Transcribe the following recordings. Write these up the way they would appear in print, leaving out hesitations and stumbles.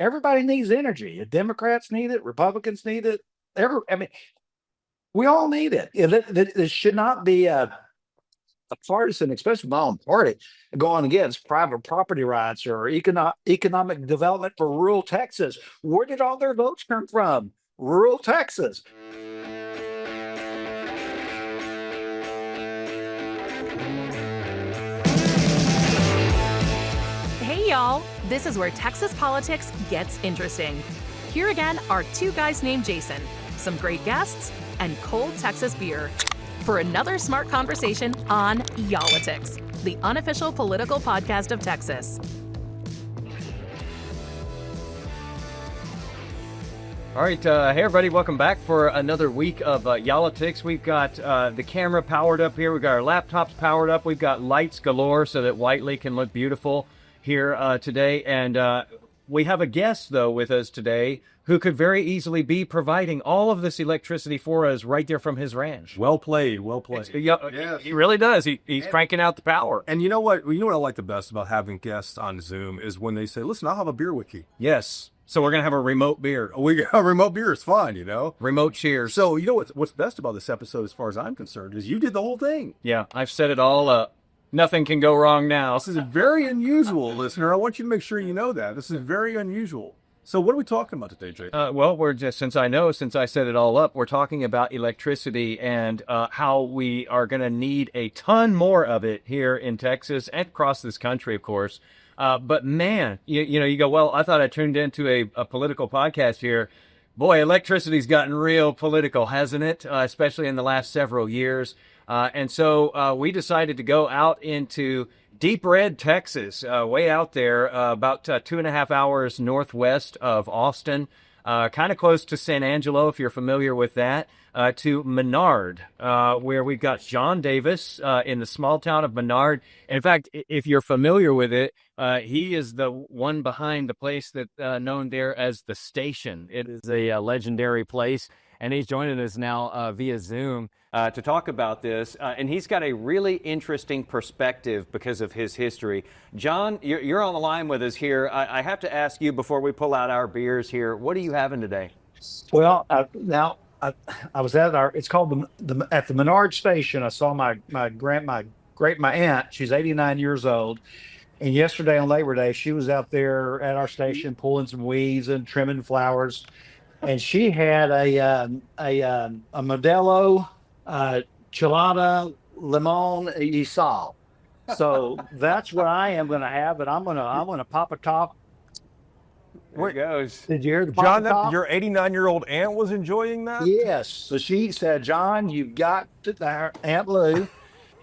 Everybody needs energy. Democrats need it. Republicans need it. I mean, we all need it. It should not be a partisan, especially my own party, going against private property rights or economic development for rural Texas. Where did all their votes come from? Rural Texas. Hey, y'all. This is where Texas politics gets interesting. Here again are two guys named Jason, some great guests, and cold Texas beer for another smart conversation on Y'all-itics, the unofficial political podcast of Texas. All right, hey everybody, welcome back for another week of Y'all-itics. We've got the camera powered up here, we've got our laptops powered up, we've got lights galore so that Whiteley can look beautiful here today, and we have a guest, though, with us today who could very easily be providing all of this electricity for us right there from his ranch. Well played, well played. Yes. He really does. He's cranking out the power. And you know what? You know what I like the best about having guests on Zoom is when they say, "Listen, I'll have a beer with you." Yes. So we're gonna have a remote beer. A remote beer is fine, you know. Remote cheers. So you know what's best about this episode, as far as I'm concerned, is you did the whole thing. Yeah, I've set it all up. Nothing can go wrong now. This is very unusual, listener. I want you to make sure you know that. This is very unusual. So what are we talking about today, Jay? Well, we're just, since I set it all up, we're talking about electricity and how we are going to need a ton more of it here in Texas and across this country, of course. But man, you go, well, I thought I tuned into a political podcast here. Boy, electricity's gotten real political, hasn't it? Especially in the last several years. And so we decided to go out into Deep Red, Texas, way out there, about 2.5 hours northwest of Austin, kind of close to San Angelo, if you're familiar with that, to Menard, where we've got John Davis in the small town of Menard. In fact, if you're familiar with it, he is the one behind the place that known there as The Station. It is a legendary place, and he's joining us now via Zoom to talk about this. And he's got a really interesting perspective because of his history. John, you're on the line with us here. I have to ask you before we pull out our beers here, what are you having today? Well, I was at it's called at the Menard Station. I saw my aunt. She's 89 years old. And yesterday on Labor Day, she was out there at our station pulling some weeds and trimming flowers. And she had a Modelo Chilada Limon y Sal. So that's what I am going to have, and I'm gonna pop a top. There it goes. Did you hear the John, top? your 89-year-old aunt was enjoying that? Yes. So she said, "John, you've got to Aunt Lou."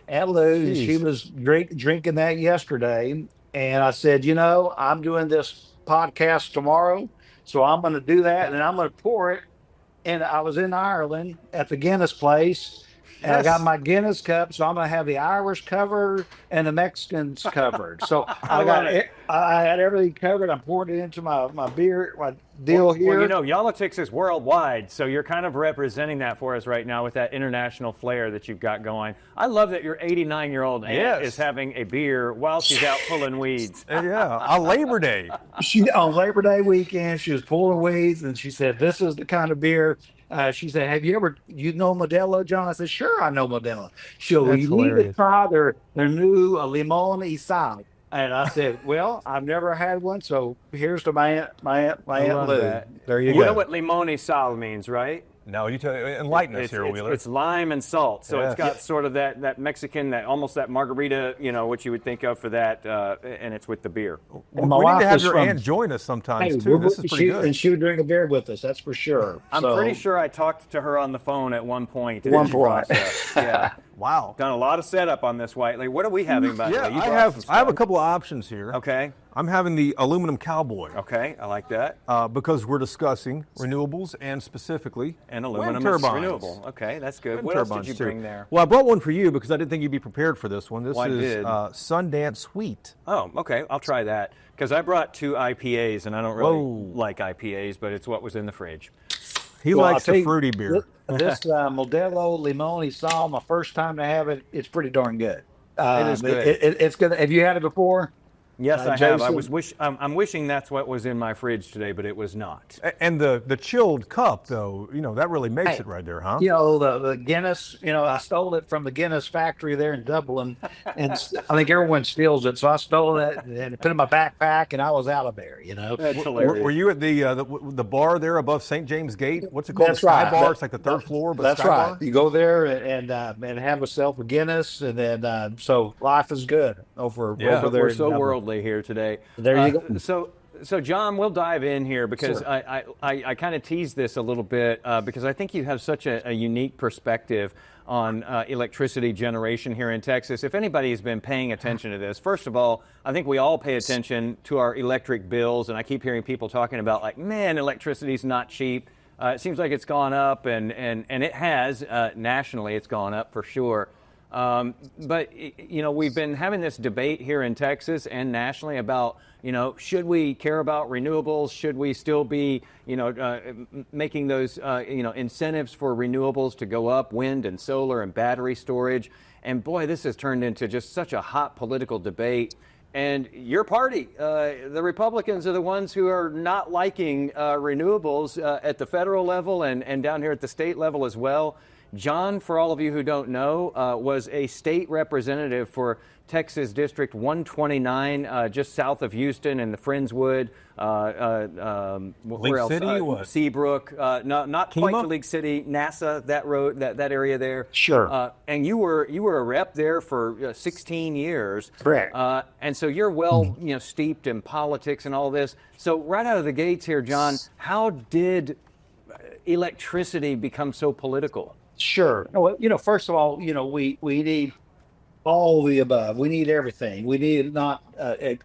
Aunt Lou, she was drinking that yesterday, and I said, I'm doing this podcast tomorrow, so I'm going to do that, and I'm going to pour it. And I was in Ireland at the Guinness place, and I got my Guinness cup, so I'm going to have the Irish covered and the Mexicans covered. So I had everything covered. I'm pouring it into my beer, my deal here. Well, Y'all-itics is worldwide, so you're kind of representing that for us right now with that international flair that you've got going. I love that your 89-year-old aunt is having a beer while she's out pulling weeds. Yeah, on Labor Day. On Labor Day weekend, she was pulling weeds, and she said, "This is the kind of beer." She said, "Have you know Modelo, John?" I said, "Sure, I know Modelo." You need to try their new Limon y Sal. And I said, "Well, I've never had one, so here's to my aunt Lou." There you You go. know what limon y sal means, right? No, enlighten us here, Wheeler. It's lime and salt, so it's got sort of that Mexican, almost that margarita, what you would think of for that, and it's with the beer. We need to have your aunt join us sometimes, too. This is pretty good. And she would drink a beer with us, that's for sure. I'm pretty sure I talked to her on the phone at one point. Yeah. Wow. Done a lot of setup on this, Whiteley. What are we having, by the way? I have a couple of options here. Okay. I'm having the aluminum cowboy. Okay, I like that. Because we're discussing renewables and specifically and aluminum wind turbines. Renewable. Okay, that's good. Wind what else turbines did you bring there? Well, I brought one for you because I didn't think you'd be prepared for this one. This I is did. Sundance Sweet. Oh, okay. I'll try that because I brought 2 IPAs and I don't really like IPAs, but it's what was in the fridge. He likes the fruity beer. This Modelo Limon y Sal, my first time to have it, it's pretty darn good. It is good. It's good. Have you had it before? Yes, I have. Jason. I'm wishing that's what was in my fridge today, but it was not. And the chilled cup, though, that really makes it right there, huh? The Guinness, I stole it from the Guinness factory there in Dublin, and I think everyone steals it. So I stole it and put it in my backpack, and I was out of there. That's Were hilarious. you at the bar there above St. James Gate? What's it called? That's the Sky right. Bar. It's like the third floor, but That's Sky right. Bar. You go there and have yourself a Guinness, and then so life is good over Yeah. there. We're in so Dublin. worldly here today. There you go. So John, we'll dive in here because Sure. I kind of teased this a little bit because I think you have such a unique perspective on electricity generation here in Texas. If anybody has been paying attention to this, first of all, I think we all pay attention to our electric bills, and I keep hearing people talking about like, man, electricity's not cheap. It seems like it's gone up, and it has nationally. It's gone up for sure. But we've been having this debate here in Texas and nationally about, should we care about renewables? Should we still be, making those, incentives for renewables to go up, wind and solar and battery storage? And boy, this has turned into just such a hot political debate. And your party, the Republicans, are the ones who are not liking renewables at the federal level and down here at the state level as well. John, for all of you who don't know, was a state representative for Texas District 129, just south of Houston in the Friendswood. Where else? City, what? Seabrook, not quite Kemah? to League City, NASA, that road, that area there. Sure. And you were a rep there for 16 years. Correct. And so you're well, steeped in politics and all this. So right out of the gates here, John, how did electricity become so political? Sure. Well, first of all, we need all the above. We need everything. We need not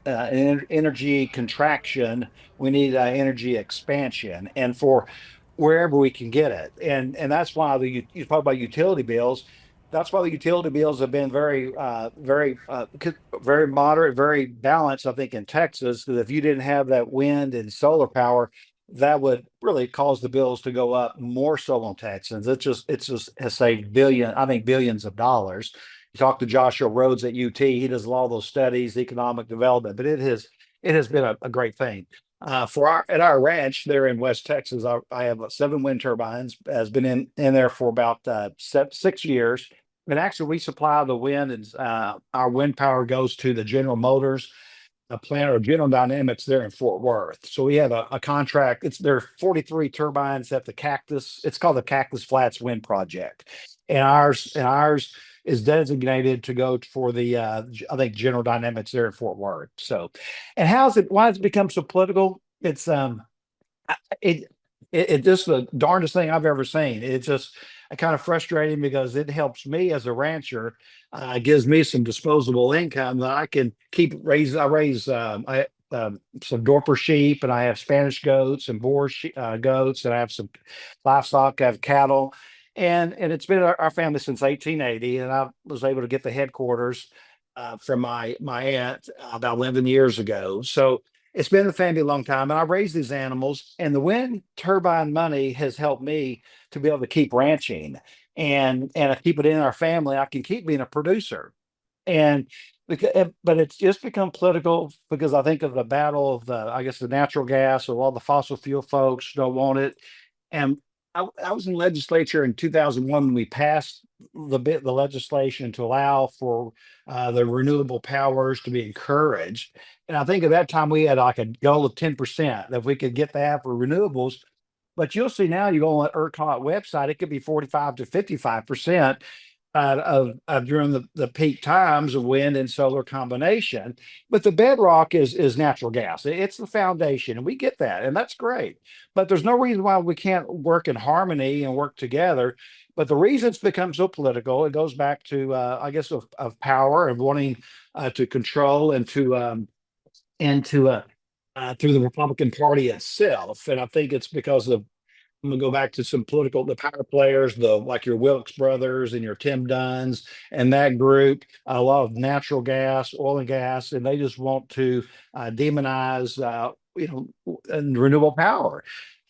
energy contraction. We need energy expansion, and for wherever we can get it. And that's why you talk about utility bills. That's why the utility bills have been very moderate, very balanced. I think in Texas, that if you didn't have that wind and solar power, that would really cause the bills to go up more so on Texans. It's just has saved billions of dollars. You talk to Joshua Rhodes at UT, he does all those studies, economic development, but it has been a great thing. At our ranch there in West Texas, I have 7 wind turbines, has been in there for about 6 years. And actually, we supply the wind, and our wind power goes to the General Motors a plant or General Dynamics there in Fort Worth. So we have a contract. There are 43 turbines at the Cactus. It's called the Cactus Flats Wind Project, and ours is designated to go for the I think General Dynamics there in Fort Worth. So, and why has it become so political? It's it just the darndest thing I've ever seen. It's just kind of frustrating because it helps me as a rancher, gives me some disposable income that I can keep raising. I raise some Dorper sheep, and I have Spanish goats and goats, and I have some livestock. I have cattle, and it's been our family since 1880, and I was able to get the headquarters from my aunt about 11 years ago. So it's been in the family a long time, and I raised these animals, and the wind turbine money has helped me to be able to keep ranching, and I keep it in our family. I can keep being a producer, and but it's just become political because I think of the battle of I guess the natural gas, or all the fossil fuel folks don't want it. And I was in legislature in 2001 when we passed the legislation to allow for the renewable powers to be encouraged. And I think at that time we had like a goal of 10% that if we could get that for renewables. But you'll see now, you go on the ERCOT website, it could be 45 to 55% of during the peak times of wind and solar combination. But the bedrock is natural gas. It's the foundation, and we get that, and that's great. But there's no reason why we can't work in harmony and work together. But the reason it's become so political, it goes back to I guess of power and wanting to control and to through the Republican Party itself. And I think it's because of, I'm gonna go back to the power players, like your Wilkes brothers and your Tim Dunns and that group, a lot of natural gas, oil and gas, and they just want to demonize, and renewable power.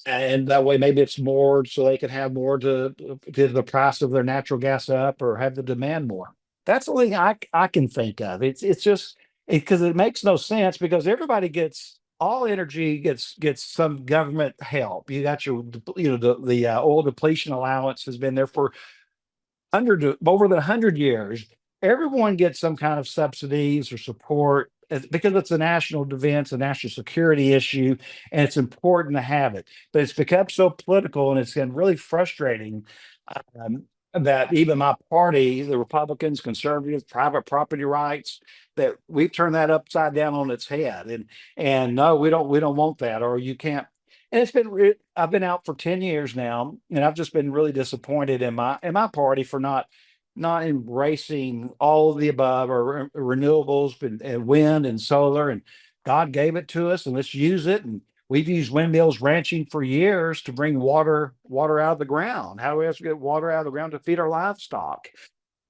And that way, maybe it's more so they can have more to get the price of their natural gas up or have the demand more. That's the only thing I can think of. It's just because it makes no sense because everybody gets all energy gets some government help. You got your the oil depletion allowance has been there for over the 100 years. Everyone gets some kind of subsidies or support because it's a national defense, a national security issue, and it's important to have it. But it's become so political, and it's been really frustrating um, that even my party, the Republicans, conservatives, private property rights, that we've turned that upside down on its head. And no, we don't want that, or you can't. And I've been out for 10 years now, and I've just been really disappointed in my party for not embracing all of the above or renewables and wind and solar. And God gave it to us, and let's use it. And we've used windmills ranching for years to bring water out of the ground. How do we have to get water out of the ground to feed our livestock?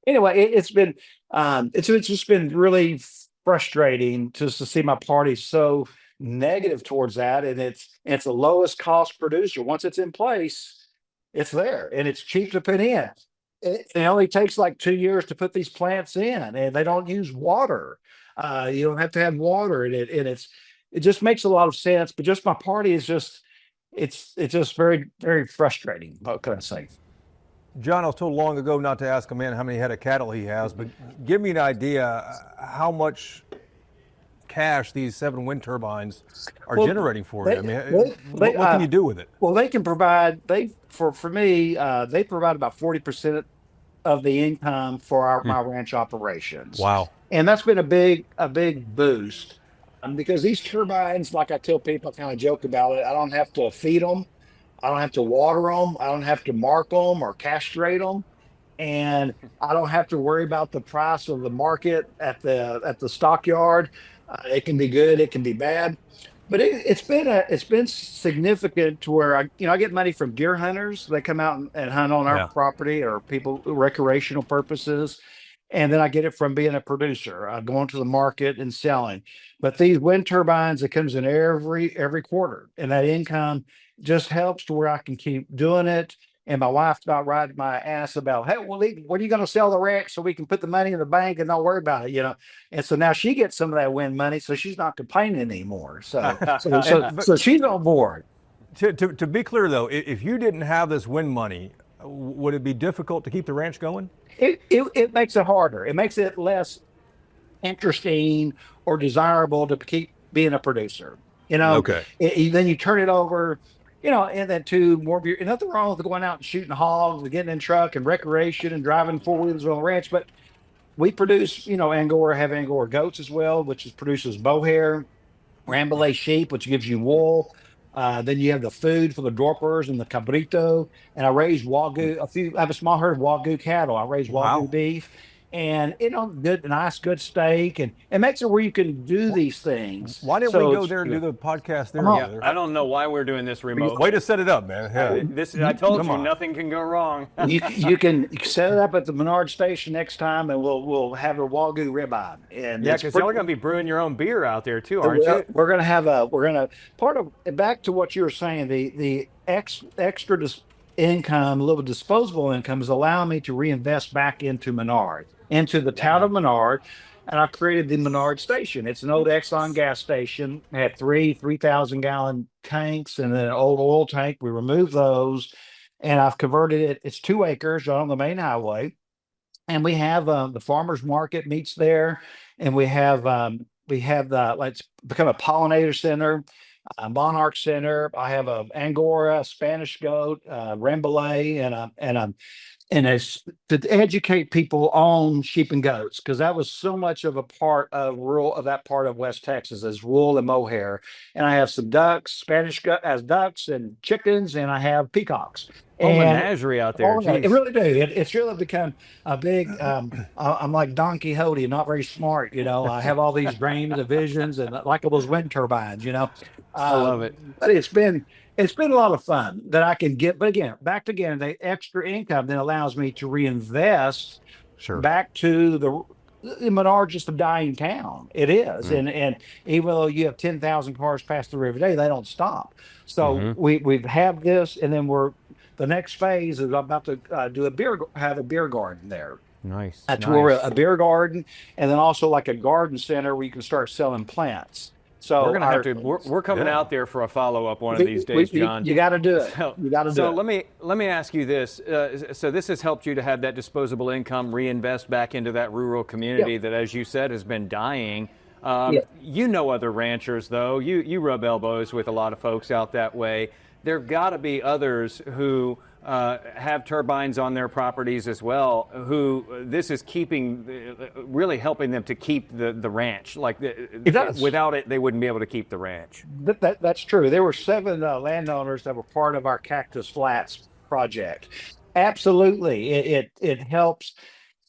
Anyway, it's just been really frustrating just to see my party so negative towards that, and it's the lowest cost producer. Once it's in place, it's there, and it's cheap to put in. It only takes like 2 years to put these plants in, and they don't use water. You don't have to have water, it just makes a lot of sense. But just my party is just it's just very very frustrating. What can I say? John, I was told long ago not to ask a man how many head of cattle he has, but give me an idea how much cash these 7 wind turbines are generating for you. I mean, what can you do with it? Well, they can provide for me. They provide about 40% of the income for my ranch operations. Wow. And that's been a big boost because these turbines, like I tell people, I kind of joke about it. I don't have to feed them. I don't have to water them. I don't have to mark them or castrate them, and I don't have to worry about the price of the market at the stockyard. It can be good, it can be bad, but it's been significant to where I get money from deer hunters. They come out and hunt on our property, or people recreational purposes, and then I get it from being a producer, going to the market and selling. But these wind turbines, it comes in every quarter, and that income just helps to where I can keep doing it. And my wife's not riding my ass about, hey, well, when are you going to sell the ranch so we can put the money in the bank and not worry about it, And so now she gets some of that wind money, so she's not complaining anymore. So she's on board. To be clear, though, if you didn't have this wind money, would it be difficult to keep the ranch going? It makes it harder. It makes it less interesting or desirable to keep being a producer. Okay. Then you turn it over. And then to more beer. And nothing wrong with going out and shooting hogs and getting in truck and recreation and driving 4-wheelers on the ranch. But we produce, have Angora goats as well, which produces mohair, Rambouillet sheep, which gives you wool. Then you have the food for the Dorpers and the cabrito. And I raise Wagyu. I have a small herd of Wagyu cattle. I raise Wagyu beef. And good steak, and it makes it where you can do these things. Why didn't we go there and do the podcast there together? I don't know why we're doing this remote. Way to set it up, man. I told you nothing can go wrong. You can set it up at the Menard station next time, and we'll have a Wagyu ribeye. And because y'all are going to be brewing your own beer out there too, aren't you? We're going to part of back to what you were saying. The extra income, a little disposable income, is allowing me to reinvest back into Menard, into the town of Menard. And I created the Menard station. It's an old Exxon gas station. It had 3,000 gallon tanks and then an old oil tank. We removed those, and I've converted it. It's 2 acres on the main highway, and we have the farmers market meets there, and we have it's become a pollinator center, a monarch center. I have a Angora, Spanish goat, Rambouillet, and it's to educate people on sheep and goats, because that was so much of a part of that part of West Texas is wool and mohair. And I have some ducks, Spanish as ducks, and chickens, and I have peacocks. Menagerie out there. It really do. It's really become a big. I'm like Don Quixote, not very smart. I have all these dreams and visions, and like all those wind turbines. I love it. But it's been a lot of fun that I can get. But again, the extra income then allows me to reinvest back to the Menard's just a dying town. It is. And even though you have 10,000 cars pass through every day, they don't stop. So we have this, and then the next phase is I'm about to have a beer garden there. Nice, That's where nice. a beer garden, and then also like a garden center where you can start selling plants. We're So gonna have to. We're coming out there for a follow up one of these days, John. you got to do it. So, You got to do so it. let me ask you this. So this has helped you to have that disposable income, reinvest back into that rural community Yeah. that, as you said, has been dying. Yeah. You know other ranchers, though. You rub elbows with a lot of folks out that way. There've got to be others who have turbines on their properties as well, who this is keeping, really helping them to keep the ranch. Like It does. without it, they wouldn't be able to keep the ranch. That's true. There were 7 landowners that were part of our Cactus Flats project. Absolutely, it helps.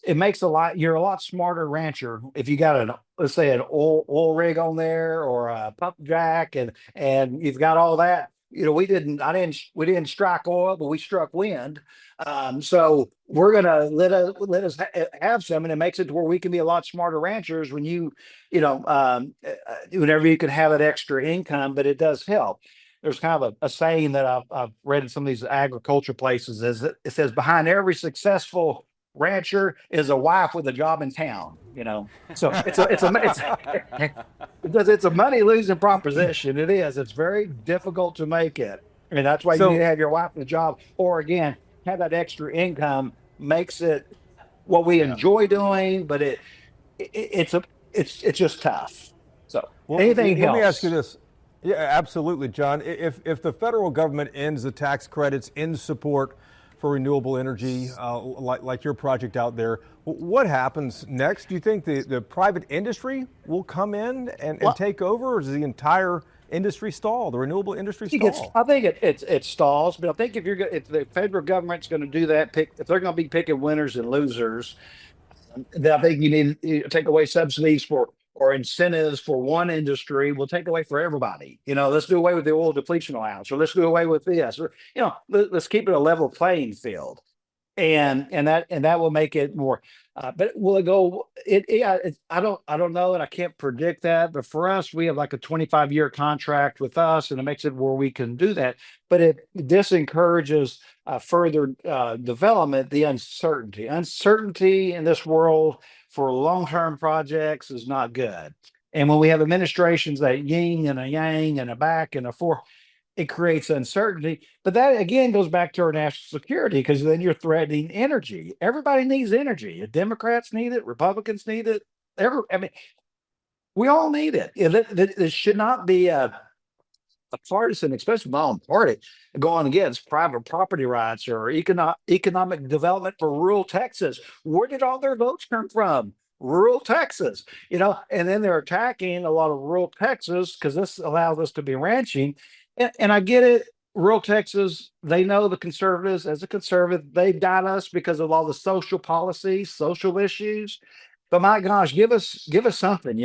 It makes a lot. You're a lot smarter rancher if you got an, let's say, an oil rig on there or a pump jack, and you've got all that. We didn't strike oil, but we struck wind. So we're gonna let us have some, and it makes it to where we can be a lot smarter ranchers when whenever you can have that extra income. But it does help. There's kind of a saying that I've read in some of these agriculture places, is that it says behind every successful rancher is a wife with a job in town. So because it's a money losing proposition. It is. It's very difficult to make it. And that's why you need to have your wife in a job, or again, have that extra income. Makes it what we enjoy doing, but it's just tough. So anything Let me helps. ask you this. Yeah, absolutely, John. If the federal government ends the tax credits in support for renewable energy, like your project out there, what happens next? Do you think the private industry will come in and take over, or does the entire industry stall, the renewable industry stall? I think it stalls, but I think if the federal government's going to do that, if they're going to be picking winners and losers, then I think you need to take away subsidies or incentives for one industry. Will take away for everybody. Let's do away with the oil depletion allowance, or let's do away with this, or let's keep it a level playing field, and that will make it more. But will it go? I don't know, and I can't predict that. But for us, we have like a 25-year contract with us, and it makes it where we can do that. But this encourages further development. The uncertainty in this world for long-term projects is not good. And when we have administrations that yin and a yang and a back and a forth, it creates uncertainty. But that again goes back to our national security, because then you're threatening energy. Everybody needs energy. Democrats need it. Republicans need it. We all need it. This should not be a partisan, especially my own party, going against private property rights or economic development for rural Texas. Where did all their votes come from? Rural Texas, and then they're attacking a lot of rural Texas because this allows us to be ranching. And I get it. Rural Texas, they know the conservatives. As a conservative, they got us because of all the social policies, social issues. But my gosh, give us something,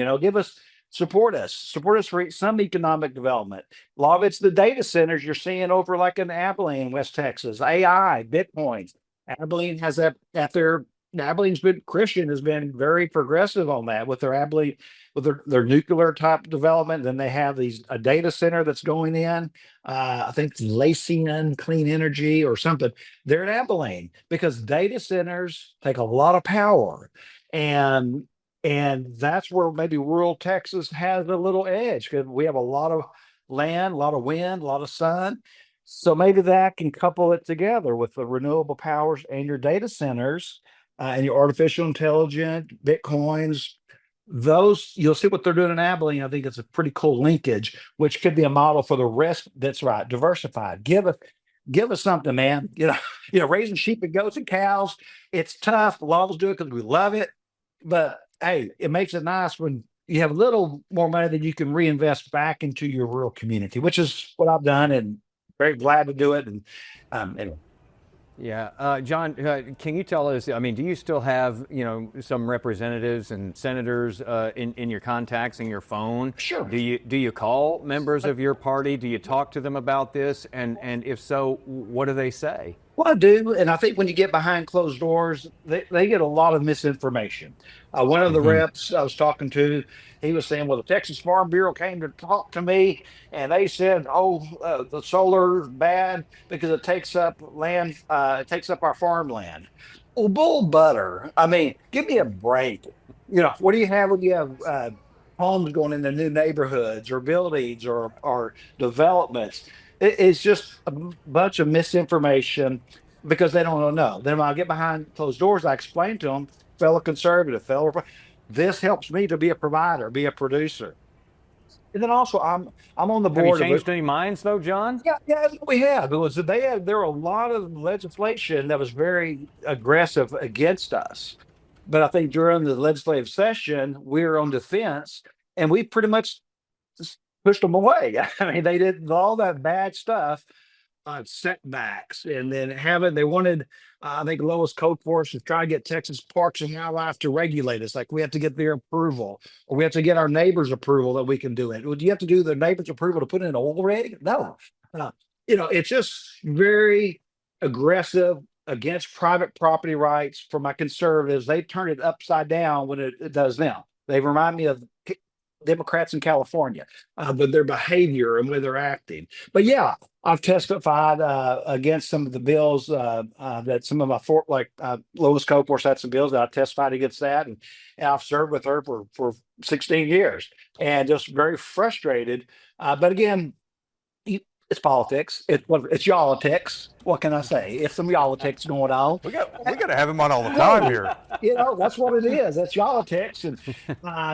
support us for some economic development. A lot of it's the data centers you're seeing over like in Abilene, West Texas, AI, Bitcoins. Abilene has that at their Abilene's been Christian has been very progressive on that with their Abilene, with their nuclear type development. Then they have a data center that's going in. I think Lacian Clean Energy or something. They're in Abilene because data centers take a lot of power, and that's where maybe rural Texas has a little edge because we have a lot of land, a lot of wind, a lot of sun. So maybe that can couple it together with the renewable powers and your data centers and your artificial intelligence, Bitcoins. Those you'll see what they're doing in Abilene. I think it's a pretty cool linkage, which could be a model for the rest. That's right, diversified. Give us something, man. Raising sheep and goats and cows. It's tough. A lot of us do it because we love it, but hey, it makes it nice when you have a little more money that you can reinvest back into your rural community, which is what I've done, and very glad to do it. And anyway. Yeah, John, can you tell us? I mean, do you still have some representatives and senators in your contacts in your phone? Sure. Do you call members of your party? Do you talk to them about this? And if so, what do they say? Well, I do, and I think when you get behind closed doors, they get a lot of misinformation. One of the reps I was talking to, he was saying, "Well, the Texas Farm Bureau came to talk to me, and they said, the solar is bad because it takes up land, it takes up our farmland." Well, bull butter. I mean, give me a break. What do you have when you have homes going into new neighborhoods or buildings or developments? It's just a bunch of misinformation because they don't know. Then when I get behind closed doors, I explain to them, fellow conservative, this helps me to be a provider, be a producer. And then also I'm on the Have you board of it. changed any minds, though, John? Yeah, we have. It was there were a lot of legislation that was very aggressive against us. But I think during the legislative session, we were on defense and we pretty much just pushed them away. I mean, they did all that bad stuff on setbacks and then they wanted, I think lowest code force is trying to get Texas Parks and Wildlife to regulate us. Like we have to get their approval or we have to get our neighbors' approval that we can do it. Would you have to do the neighbors' approval to put in an oil rig? No. Uh, it's just very aggressive against private property rights for my conservatives. They turn it upside down when it does now. They remind me of Democrats in California, but their behavior and where they're acting. But yeah, I've testified against some of the bills that some of my Lois Coforce had some bills that I testified against that, and I've served with her for 16 years, and just very frustrated. But again, it's politics. It's y'all-itics. What can I say? It's some y'all-itics going on. We got to have him on all the time here. That's what it is. That's y'all-itics, and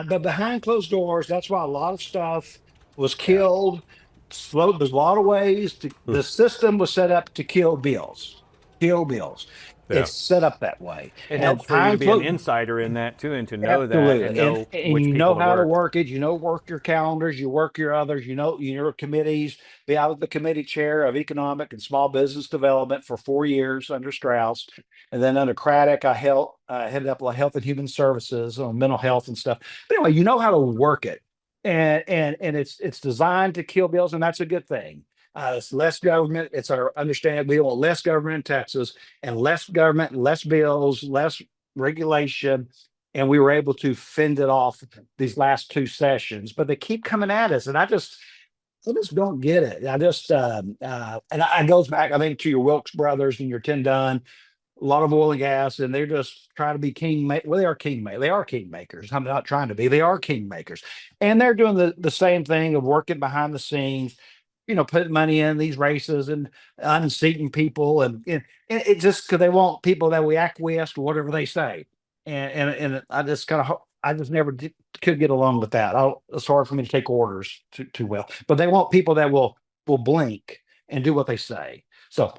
but behind closed doors, that's why a lot of stuff was killed. Slow. There's a lot of ways the system was set up to kill bills. Kill bills. Yeah. It's set up that way. It helps for you to be an insider in that, too, and to know Absolutely. that and know and which you people know how to work. work it. Work your calendars, you work your others, your committees. I was the committee chair of economic and small business development for 4 years under Strauss. And then under Craddock, I headed up health and human services on mental health and stuff. But anyway, you know how to work it. And it's designed to kill bills, and that's a good thing. It's less government. It's our understanding. We want less government in Texas and less government, less bills, less regulation. And we were able to fend it off these last two sessions, but they keep coming at us. And I just don't get it. And it goes back, I think, to your Wilkes brothers and your Tin Dunn, a lot of oil and gas, and they're just trying to be well, they are they are kingmakers. I'm not trying to be. They are kingmakers, and they're doing the same thing of working behind the scenes, putting money in these races and unseating people, and it just because they want people that we acquiesce to whatever they say, and I just I just never could get along with that. It's hard for me to take orders too well, but they want people that will blink and do what they say. So.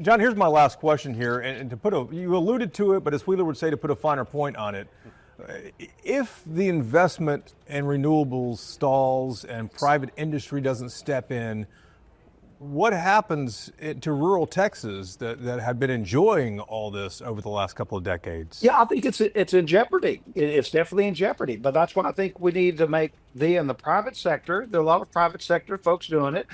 John, here's my last question here, and you alluded to it, but as Wheeler would say, to put a finer point on it, if the investment in renewables stalls and private industry doesn't step in, what happens to rural Texas that had been enjoying all this over the last couple of decades? Yeah, I think it's in jeopardy. It's definitely in jeopardy. But that's what I think we need to make in the private sector. There are a lot of private sector folks doing it.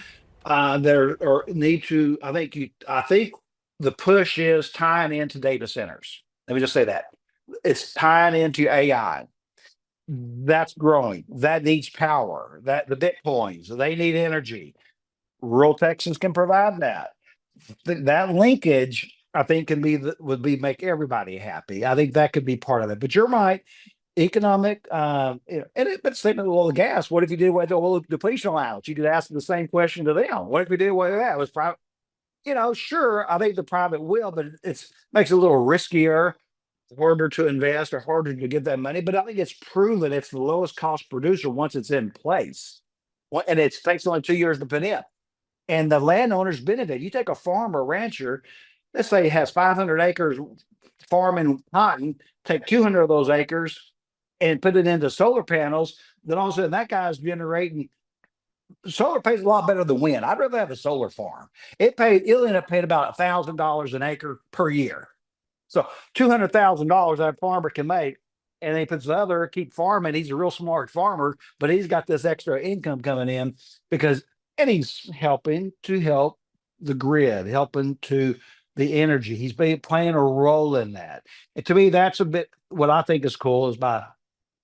There or need to. I think the push is tying into data centers. Let me just say that it's tying into AI. That's growing. That needs power. That the Bitcoins, they need energy. Rural Texans can provide that. That linkage, I think, would make everybody happy. I think that could be part of it. But you're right. Economic, but same with oil and gas. What if you did away with the oil depletion allowance? You could ask the same question to them. What if we did away with that? It was private. Sure, I think the private will, but makes it a little riskier, harder to invest or harder to get that money. But I think it's proven it's the lowest cost producer once it's in place. And it takes only 2 years to put in. And the landowner's benefit. You take a farmer, a rancher, let's say he has 500 acres farming cotton, take 200 of those acres and put it into solar panels, then all of a sudden that guy's generating. Solar pays a lot better than wind. I'd rather have a solar farm. It'll end up paying about $1,000 an acre per year. So $200,000 that farmer can make, and then he puts the other, keep farming. He's a real smart farmer, but he's got this extra income coming in and he's helping to help the grid, helping to the energy. He's playing a role in that. And to me, that's a bit what I think is cool is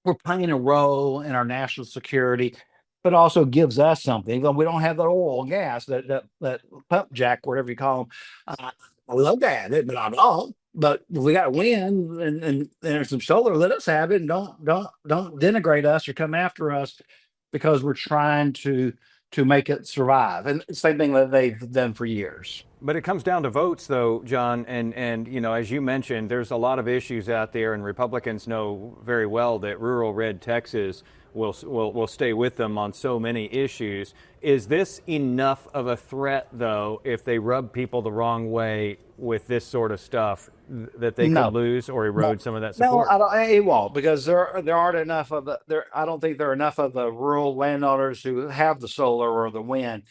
we're playing a role in our national security, but also gives us something. We don't have the oil and gas, that pump jack, whatever you call them. I love that, but I don't. but we got wind and there's some solar. Let us have it, and don't denigrate us or come after us because we're trying to make it survive. And same thing that they've done for years. But it comes down to votes, though, John, and as you mentioned, there's a lot of issues out there, and Republicans know very well that rural red Texas will stay with them on so many issues. Is this enough of a threat, though, if they rub people the wrong way with this sort of stuff, that they could lose or erode some of that support? No, it won't, because there aren't enough of the there. I don't think there are enough of the rural landowners who have the solar or the wind,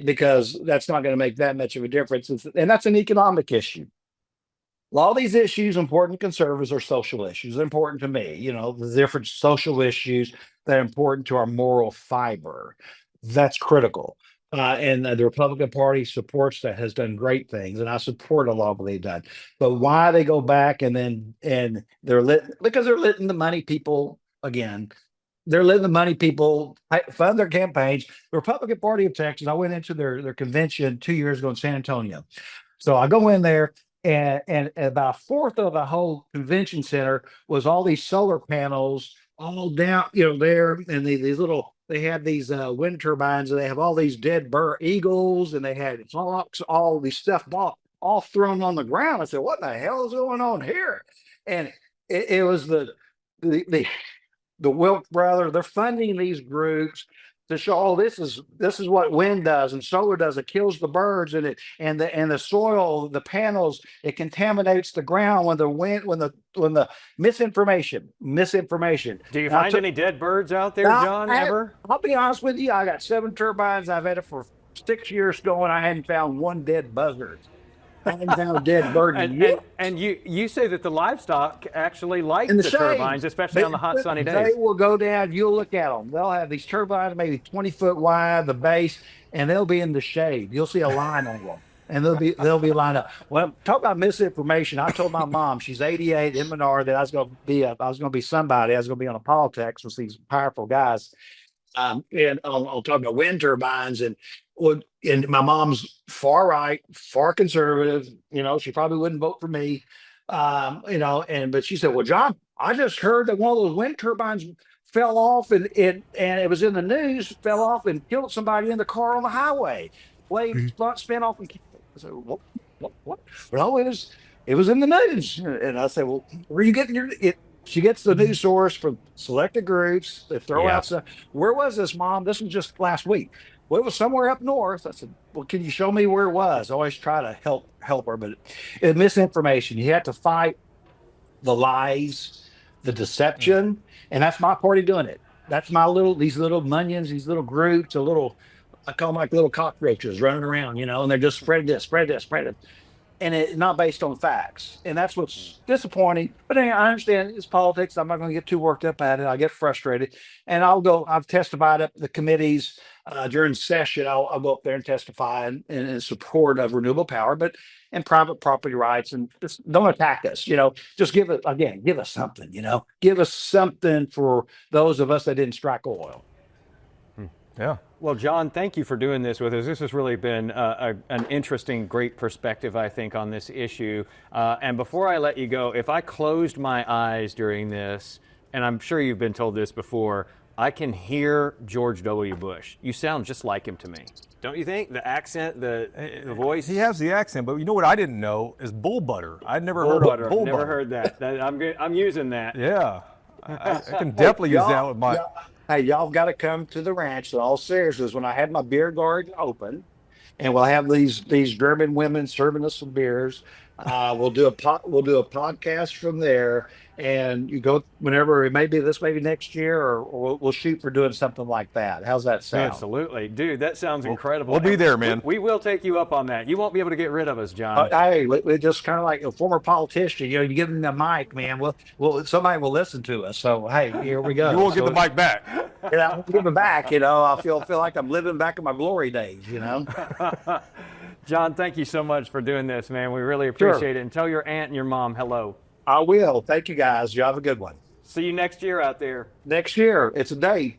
because that's not going to make that much of a difference, and that's an economic issue. All these issues important to conservatives are social issues. They're important to me. The different social issues that are important to our moral fiber. That's critical. And the Republican Party supports that, has done great things, and I support a lot of what they've done. But why they go back and they're because they're letting the money people again. They're letting the money people fund their campaigns. The Republican Party of Texas. I went into their convention 2 years ago in San Antonio. So I go in there. And about a fourth of the whole convention center was all these solar panels all down, there, and they had these wind turbines, and they have all these dead eagles, and they had hawks, all these stuff all thrown on the ground. I said, "What the hell is going on here?" And it was the Wilk brother. They're funding these groups to show, oh, this is what wind does and solar does. It kills the birds, and the soil, the panels, it contaminates the ground when the misinformation. Do you find any dead birds out there, John, ever? I'll be honest with you. I got 7 turbines. I've had it for 6 years going. I hadn't found one dead buzzard. I hadn't found a dead bird yet. And you say that the livestock actually like the turbines, especially on the hot, sunny days. They will go down. You'll look at them. They'll have these turbines maybe 20 foot wide, the base, and they'll be in the shade. You'll see a line on them, and they'll be lined up. Well, talk about misinformation. I told my mom, she's 88 in Menard, that I was going to be somebody. I was going to be on a politics with these powerful guys. And I'll talk about wind turbines, and my mom's far right, far conservative. She probably wouldn't vote for me. But she said, "Well, John, I just heard that one of those wind turbines fell off, and it was in the news, fell off and killed somebody in the car on the highway. Blade spin off and killed." I said, "What? Well, it was in the news." And I said, "Well, where are you getting it?" She gets the news source from selected groups. They throw out stuff. Where was this, Mom? This was just last week. Well, it was somewhere up north. I said, "Well, can you show me where it was?" I always try to help her, but it's misinformation. You have to fight the lies, the deception, and that's my party doing it. That's these little minions, these little groups, I call them like little cockroaches running around, and they're just spread this. And it's not based on facts. And that's what's disappointing. But anyway, I understand it's politics. I'm not going to get too worked up at it. I get frustrated. And I've testified at the committees during session. I'll go up there and testify in support of renewable power, and private property rights. And just don't attack us. Just give us something, give us something for those of us that didn't strike oil. Yeah. Well, John, thank you for doing this with us. This has really been an interesting, great perspective, I think, on this issue. And before I let you go, if I closed my eyes during this, and I'm sure you've been told this before, I can hear George W. Bush. You sound just like him to me. Don't you think? The accent, the voice. He has the accent, but you know what I didn't know is bull butter. I'd never heard of bull butter. Never heard that. I'm using that. Yeah. I can definitely use that with my... Hey, y'all got to come to the ranch. In all seriousness, when I have my beer garden open, and we'll have these German women serving us some beers, we'll do a podcast from there. And you go whenever it may be. This maybe next year, or we'll shoot for doing something like that. How's that sound? Absolutely, dude. That sounds incredible. We'll be there, man. We will take you up on that. You won't be able to get rid of us, John. Hey, we're just kind of like a former politician. You give them the mic, man. Well, somebody will listen to us. So hey, here we go. You won't get the mic back. I won't give it back. I feel like I'm living back in my glory days. John, thank you so much for doing this, man. We really appreciate it. And tell your aunt and your mom hello. I will. Thank you, guys. You have a good one. See you next year out there. Next year. It's a date.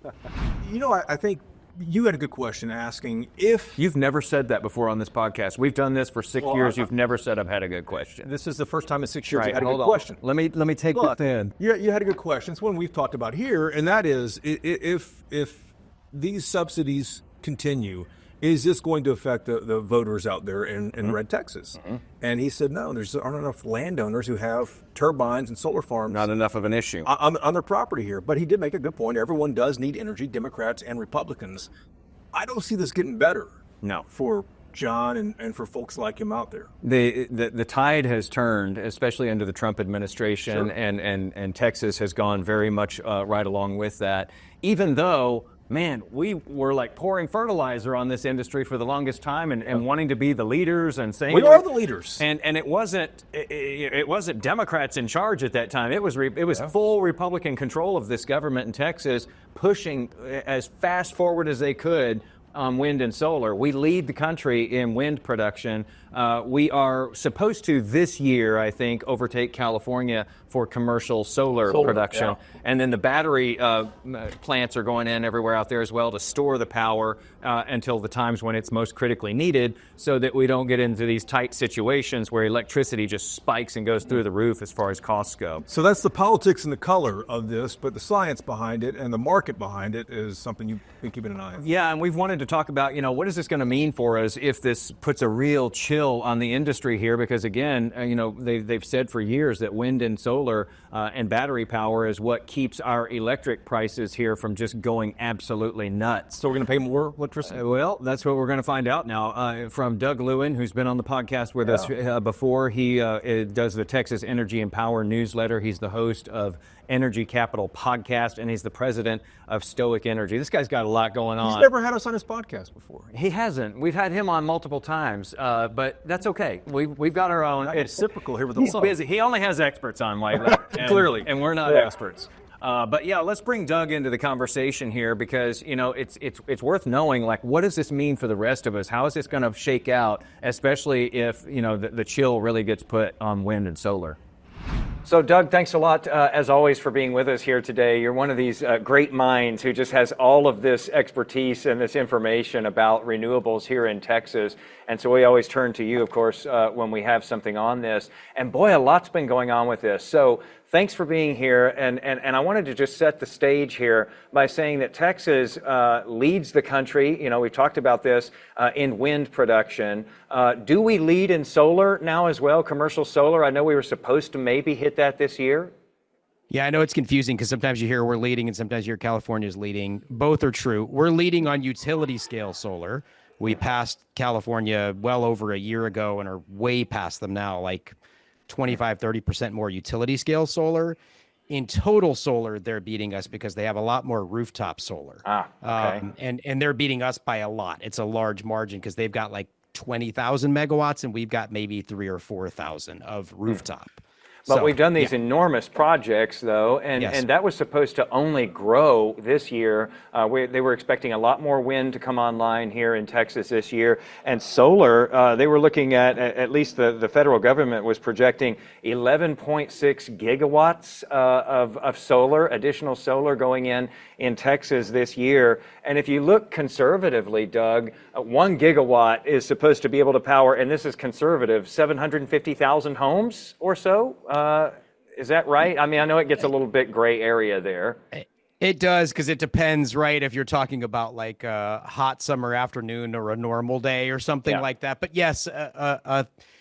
I think you had a good question asking if You've never said that before on this podcast. We've done this for 6 years. You've never said I've had a good question. This is the first time in 6 years Right, you had a hold good on. question. Let me take Look, this in. you had a good question. It's one we've talked about here, and that is if these subsidies continue, is this going to affect the voters out there in Red Texas? And he said, no, there aren't enough landowners who have turbines and solar farms. Not enough of an issue. On their property here. But he did make a good point. Everyone does need energy, Democrats and Republicans. I don't see this getting better. No. For John and for folks like him out there. The tide has turned, especially under the Trump administration, Sure. and Texas has gone very much right along with that. Even though, man, we were like pouring fertilizer on this industry for the longest time and wanting to be the leaders and saying We are the leaders. And it wasn't Democrats in charge at that time. It was full Republican control of this government in Texas, pushing as fast forward as they could on wind and solar. We lead the country in wind production. We are supposed to this year, I think, overtake California for commercial solar production. Yeah. And then the battery plants are going in everywhere out there as well to store the power until the times when it's most critically needed, so that we don't get into these tight situations where electricity just spikes and goes through the roof as far as costs go. So that's the politics and the color of this, but the science behind it and the market behind it is something you've been keeping an eye on. Yeah, and we've wanted to talk about, what is this going to mean for us if this puts a real chill on the industry here? Because again, they've said for years that wind and solar and battery power is what keeps our electric prices here from just going absolutely nuts. So we're going to pay more electricity? Well, that's what we're going to find out now from Doug Lewin, who's been on the podcast with us before. He does the Texas Energy and Power newsletter. He's the host of Energy Capital podcast, and he's the president of Stoic Energy. This guy's got a lot going on. He's never had us on his podcast before. He hasn't. We've had him on multiple times, but that's okay. We've got our own. It's typical here with the He's busy. He only has experts on lately. Clearly. And we're not experts. But yeah, let's bring Doug into the conversation here because, it's worth knowing, like, what does this mean for the rest of us? How is this going to shake out, especially if, the chill really gets put on wind and solar? So, Doug, thanks a lot, as always, for being with us here today. You're one of these great minds who just has all of this expertise and this information about renewables here in Texas. And so we always turn to you, of course, when we have something on this. And boy, a lot's been going on with this. So thanks for being here. And I wanted to just set the stage here by saying that Texas leads the country. We've talked about this in wind production. Do we lead in solar now as well, commercial solar? I know we were supposed to maybe hit that this year. Yeah, I know it's confusing because sometimes you hear we're leading and sometimes you hear California's leading. Both are true. We're leading on utility scale solar. We passed California well over a year ago and are way past them now, like 25, 30% more utility scale solar. In total solar, they're beating us because they have a lot more rooftop solar. Okay. And they're beating us by a lot. It's a large margin because they've got like 20,000 megawatts and we've got maybe 3,000 or 4,000 of rooftop. But So, we've done these yeah. enormous projects, though, and that was supposed to only grow this year. They were expecting a lot more wind to come online here in Texas this year. And solar, they were looking at least the federal government was projecting 11.6 gigawatts of solar, additional solar going in Texas this year. And if you look conservatively, Doug, 1 gigawatt is supposed to be able to power, and this is conservative, 750,000 homes or so. Is that right? I mean, I know it gets a little bit gray area there. It does, because it depends, right? If you're talking about like a hot summer afternoon or a normal day or something like that. But yes,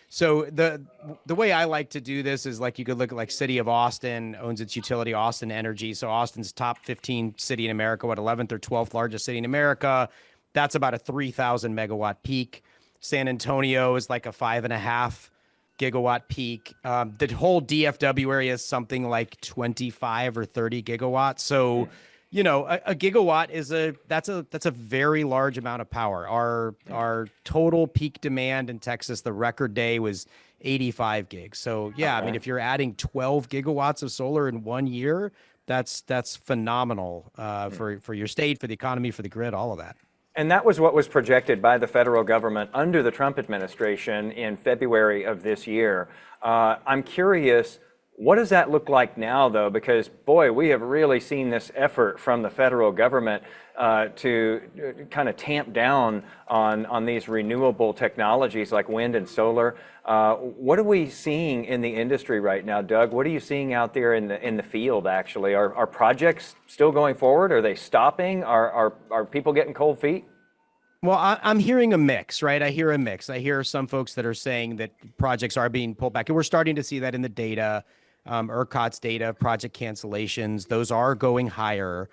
so the way I like to do this is like you could look at like City of Austin owns its utility, Austin Energy. So Austin's top 15 city in America, 11th or 12th largest city in America. That's about a 3,000 megawatt peak. San Antonio is like a 5.5 gigawatt peak. The whole DFW area is something like 25 or 30 gigawatts. So, a gigawatt is that's a very large amount of power. Our total peak demand in Texas, the record day was 85 gigs. So yeah, I mean, if you're adding 12 gigawatts of solar in 1 year, that's phenomenal for your state, for the economy, for the grid, all of that. And that was what was projected by the federal government under the Trump administration in February of this year. I'm curious, What does that look like now, though? Because, boy, we have really seen this effort from the federal government to kind of tamp down on these renewable technologies like wind and solar. What are we seeing in the industry right now, Doug? What are you seeing out there in the field, actually? Are projects still going forward? Are they stopping? Are people getting cold feet? Well, I'm hearing a mix, right? I hear a mix. I hear some folks that are saying that projects are being pulled back, and we're starting to see that in the data. ERCOT's data, project cancellations, those are going higher,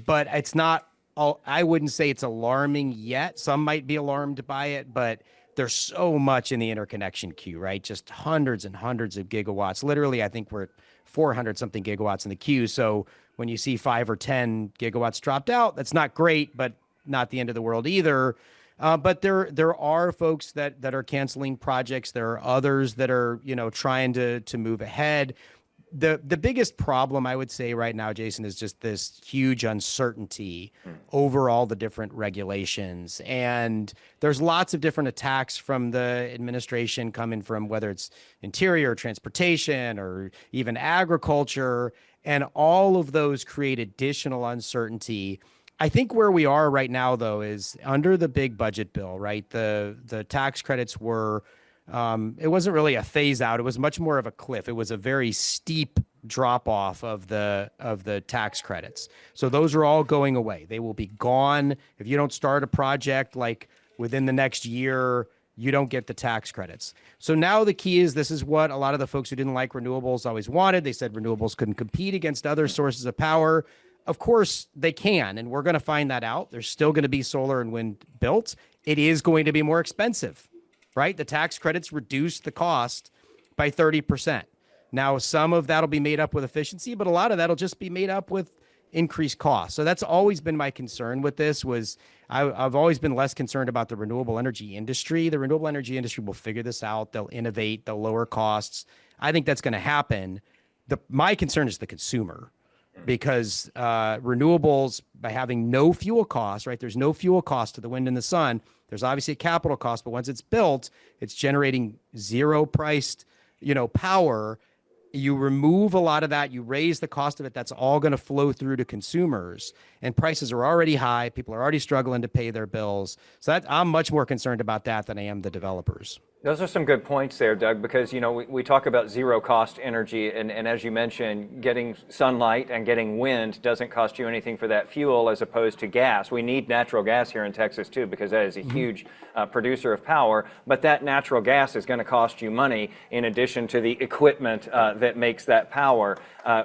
but it's not all, I wouldn't say it's alarming yet. Some might be alarmed by it, but there's so much in the interconnection queue, right? Just hundreds and hundreds of gigawatts. Literally, I think we're at 400 something gigawatts in the queue. So when you see 5 or 10 gigawatts dropped out, that's not great, but not the end of the world either. But there are folks that are canceling projects. There are others that are, trying to move ahead. The biggest problem I would say right now, Jason, is just this huge uncertainty over all the different regulations. And there's lots of different attacks from the administration coming from whether it's interior, transportation, or even agriculture. And all of those create additional uncertainty. I think where we are right now, though, is under the big budget bill, right? The tax credits were, it wasn't really a phase out. It was much more of a cliff. It was a very steep drop off of the tax credits. So those are all going away. They will be gone. If you don't start a project like within the next year, you don't get the tax credits. So now the key is, this is what a lot of the folks who didn't like renewables always wanted. They said renewables couldn't compete against other sources of power. Of course they can, and we're going to find that out. There's still going to be solar and wind built. It is going to be more expensive, right? The tax credits reduce the cost by 30%. Now, some of that'll be made up with efficiency, but a lot of that'll just be made up with increased costs. So that's always been my concern with this. I've always been less concerned about the renewable energy industry. The renewable energy industry will figure this out. They'll innovate. They'll lower costs. I think that's going to happen. My concern is the consumer. Because renewables, by having no fuel costs, right? There's no fuel cost to the wind and the sun. There's obviously a capital cost, but once it's built, it's generating zero priced, power. You remove a lot of that, you raise the cost of it. That's all going to flow through to consumers, and prices are already high. People are already struggling to pay their bills. So I'm much more concerned about that than I am the developers. Those are some good points there, Doug, because, we talk about zero cost energy, and as you mentioned, getting sunlight and getting wind doesn't cost you anything for that fuel as opposed to gas. We need natural gas here in Texas, too, because that is a huge producer of power, but that natural gas is going to cost you money in addition to the equipment that makes that power.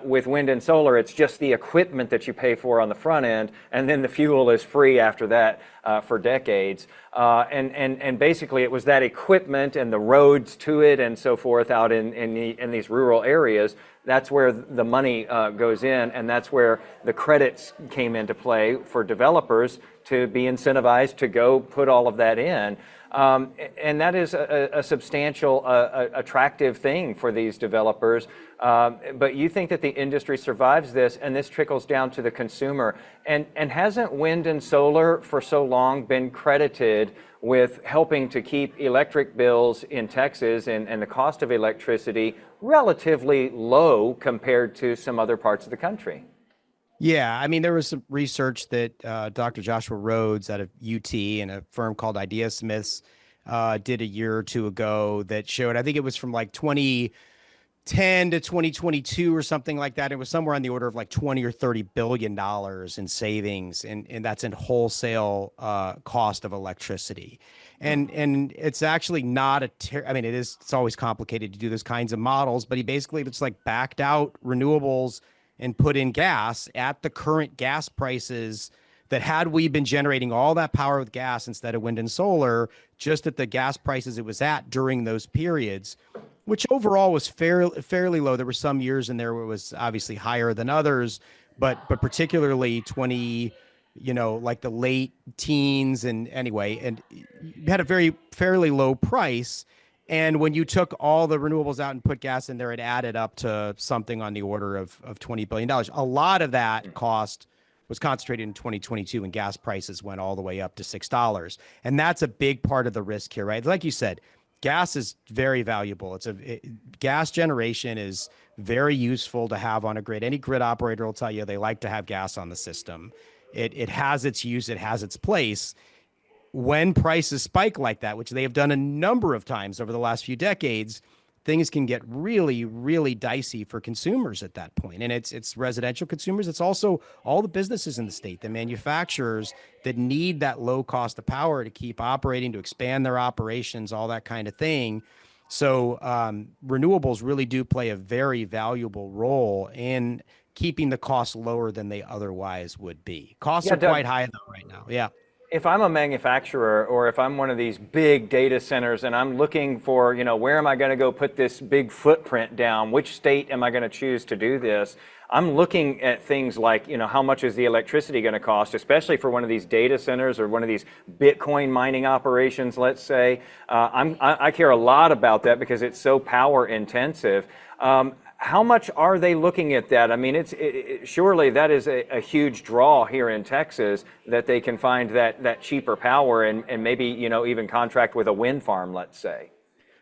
With wind and solar, it's just the equipment that you pay for on the front end, and then the fuel is free after that for decades. And basically it was that equipment and the roads to it and so forth out in these rural areas. That's where the money goes in, and that's where the credits came into play for developers to be incentivized to go put all of that in. And that is a substantial, attractive thing for these developers. But you think that the industry survives this, and this trickles down to the consumer. And hasn't wind and solar for so long been credited with helping to keep electric bills in Texas and the cost of electricity relatively low compared to some other parts of the country? Yeah, I mean, there was some research that Dr. Joshua Rhodes out of UT and a firm called Idea Smiths did a year or two ago that showed, I think it was from like 2010 to 2022 or something like that. It was somewhere on the order of like 20 or $30 billion in savings, and that's in wholesale cost of electricity. And it's actually not it's always complicated to do those kinds of models, but he basically just like backed out renewables and put in gas at the current gas prices, that had we been generating all that power with gas instead of wind and solar, just at the gas prices it was at during those periods, which overall was fairly low. There were some years in there where it was obviously higher than others, but particularly like the late teens and you had a fairly low price. And when you took all the renewables out and put gas in there, it added up to something on the order of $20 billion. A lot of that cost was concentrated in 2022 when gas prices went all the way up to $6. And that's a big part of the risk here, right? Like you said, gas is very valuable. Gas generation is very useful to have on a grid. Any grid operator will tell you they like to have gas on the system. It has its use, it has its place. When prices spike like that, which they have done a number of times over the last few decades, things can get really, really dicey for consumers at that point. And it's residential consumers. It's also all the businesses in the state, the manufacturers that need that low cost of power to keep operating, to expand their operations, all that kind of thing. So renewables really do play a very valuable role in keeping the costs lower than they otherwise would be. Costs are Doug, quite high though right now. Yeah. If I'm a manufacturer, or if I'm one of these big data centers and I'm looking for, where am I going to go put this big footprint down? Which state am I going to choose to do this? I'm looking at things like, how much is the electricity going to cost, especially for one of these data centers or one of these Bitcoin mining operations, let's say. I care a lot about that because it's so power intensive. How much are they looking at that? I mean, surely that is a huge draw here in Texas, that they can find that cheaper power and maybe, even contract with a wind farm, let's say.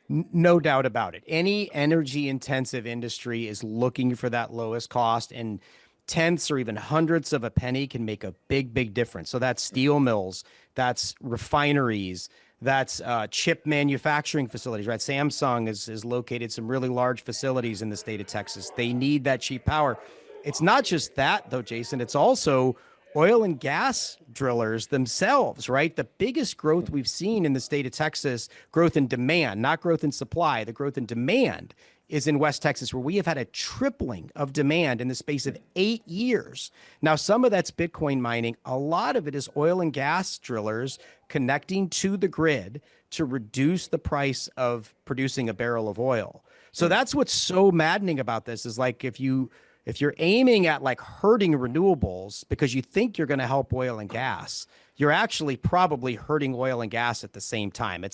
No doubt about it. Any energy intensive industry is looking for that lowest cost, and tenths or even hundredths of a penny can make a big, big difference. So that's steel mills, that's refineries, that's chip manufacturing facilities, right? Samsung is located some really large facilities in the state of Texas. They need that cheap power. It's not just that, though, Jason. It's also oil and gas drillers themselves, right? The biggest growth we've seen in the state of Texas, growth in demand, not growth in supply, the growth in demand is in West Texas, where we have had a tripling of demand in the space of 8 years. Now, some of that's Bitcoin mining. A lot of it is oil and gas drillers connecting to the grid to reduce the price of producing a barrel of oil. So that's what's so maddening about this, is like if you're aiming at like hurting renewables because you think you're going to help oil and gas, you're actually probably hurting oil and gas at the same time.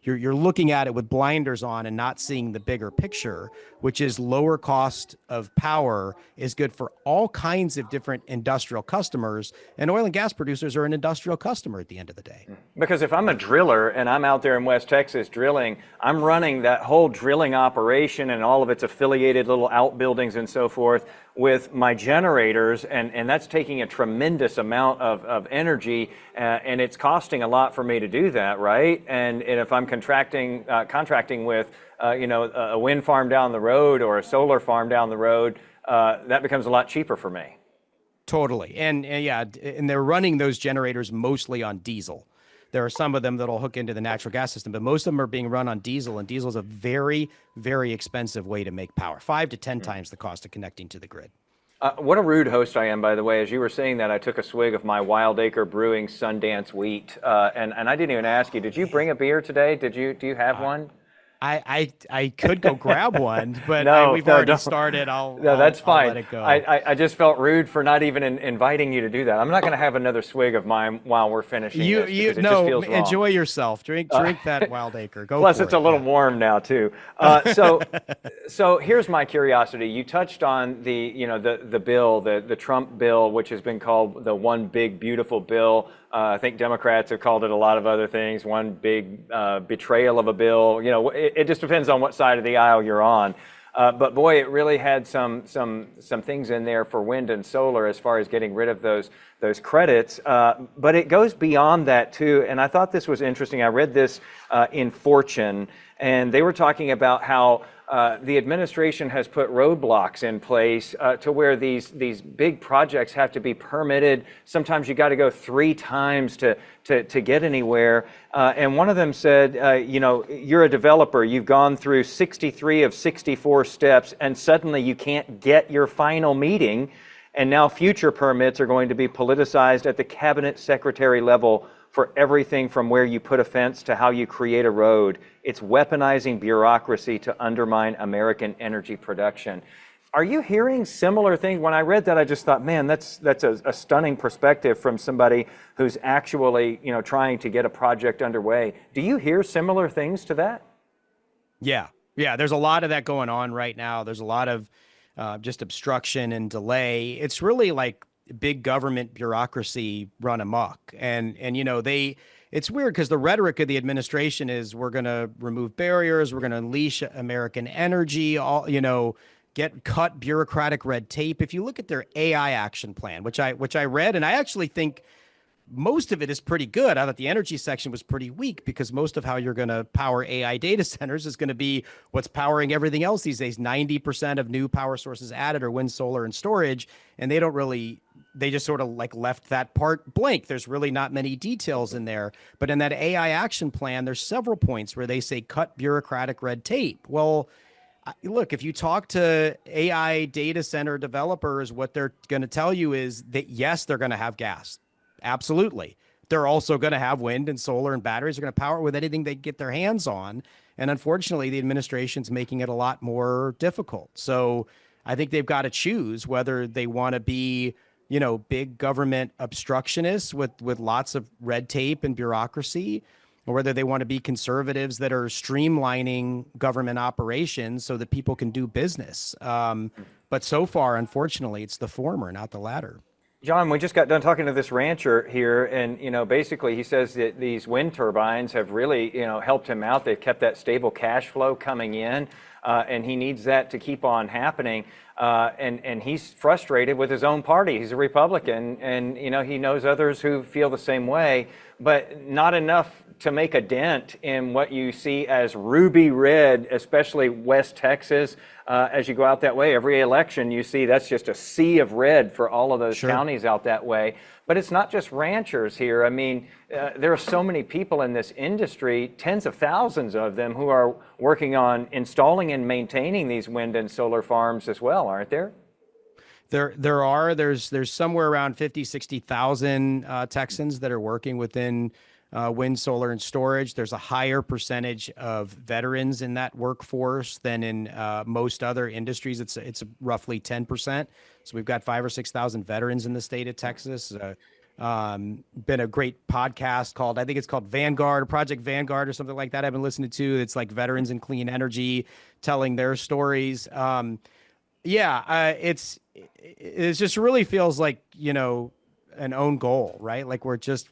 You're looking at it with blinders on and not seeing the bigger picture, which is lower cost of power is good for all kinds of different industrial customers, and oil and gas producers are an industrial customer at the end of the day. Because if I'm a driller and I'm out there in West Texas drilling, I'm running that whole drilling operation and all of its affiliated little outbuildings and so forth with my generators, and that's taking a tremendous amount of energy, and it's costing a lot for me to do that, right? And if I'm contracting with a wind farm down the road or a solar farm down the road, that becomes a lot cheaper for me. Totally. And they're running those generators mostly on diesel. There are some of them that'll hook into the natural gas system, but most of them are being run on diesel, and diesel is a very, very expensive way to make power, 5 to 10 times the cost of connecting to the grid. What a rude host I am, by the way. As you were saying that, I took a swig of my Wild Acre Brewing Sundance Wheat, and I didn't even ask you, did you bring a beer today? Do you have one? I could go grab one, but we've already started. That's fine. I'll let it go. I just felt rude for not even inviting you to do that. I'm not going to have another swig of mine while we're finishing this, because it just feels wrong. Enjoy yourself. Drink that Wild Acre. Go. Plus, it's a little warm now too. So here's my curiosity. You touched on the bill, the Trump bill, which has been called the One Big Beautiful Bill. I think Democrats have called it a lot of other things. One big betrayal of a bill. It just depends on what side of the aisle you're on. But boy, it really had some things in there for wind and solar as far as getting rid of those credits. But it goes beyond that too. And I thought this was interesting. I read this in Fortune, and they were talking about how the administration has put roadblocks in place to where these big projects have to be permitted. Sometimes you got to go 3 times to get anywhere. And one of them said, you're a developer. You've gone through 63 of 64 steps, and suddenly you can't get your final meeting. And now future permits are going to be politicized at the cabinet secretary level for everything from where you put a fence to how you create a road. It's weaponizing bureaucracy to undermine American energy production. Are you hearing similar things? When I read that, I just thought, man, that's a stunning perspective from somebody who's actually, trying to get a project underway. Do you hear similar things to that? Yeah. There's a lot of that going on right now. There's a lot of just obstruction and delay. It's really like big government bureaucracy run amok, and it's weird because the rhetoric of the administration is we're going to remove barriers, we're going to unleash American energy, cut bureaucratic red tape. If you look at their AI action plan, which I read, and I actually think most of it is pretty good. I thought the energy section was pretty weak because most of how you're going to power AI data centers is going to be what's powering everything else these days. 90% of new power sources added are wind, solar, and storage. And they just sort of like left that part blank. There's really not many details in there. But in that AI action plan, there's several points where they say cut bureaucratic red tape. Well, look, if you talk to AI data center developers, what they're going to tell you is that, yes, they're going to have gas. Absolutely. They're also going to have wind and solar and batteries. They're going to power it with anything they get their hands on. And unfortunately, the administration's making it a lot more difficult. So I think they've got to choose whether they want to be, big government obstructionists with lots of red tape and bureaucracy, or whether they want to be conservatives that are streamlining government operations so that people can do business. But so far, unfortunately, it's the former, not the latter. John, we just got done talking to this rancher here, and basically he says that these wind turbines have really helped him out. They've kept that stable cash flow coming in, and he needs that to keep on happening. And he's frustrated with his own party. He's a Republican, and he knows others who feel the same way, but not enough to make a dent in what you see as ruby red, especially West Texas. As you go out that way, every election you see that's just a sea of red for all of those counties out that way. But it's not just ranchers here. I mean, there are so many people in this industry, tens of thousands of them, who are working on installing and maintaining these wind and solar farms as well, aren't there? There's somewhere around 60,000 Texans that are working within wind, solar, and storage. There's a higher percentage of veterans in that workforce than in most other industries. It's roughly 10%. So we've got 5,000 or 6,000 veterans in the state of Texas. Been a great podcast called, I think it's called Vanguard, or Project Vanguard or something like that I've been listening to. It's like veterans in clean energy telling their stories. It just really feels like, an own goal, right? Like we're just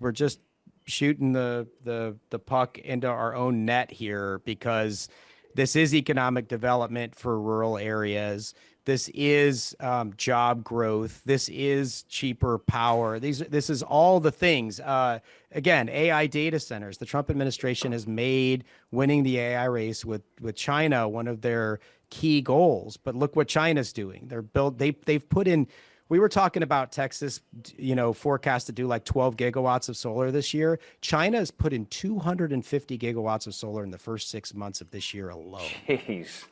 shooting the puck into our own net here, because this is economic development for rural areas. This is job growth. This is cheaper power. This is all the things. Again, AI data centers. The Trump administration has made winning the AI race with China one of their key goals. But look what China's doing. They've put in. We were talking about Texas, forecast to do like 12 gigawatts of solar this year. China has put in 250 gigawatts of solar in the first 6 months of this year alone. Jeez,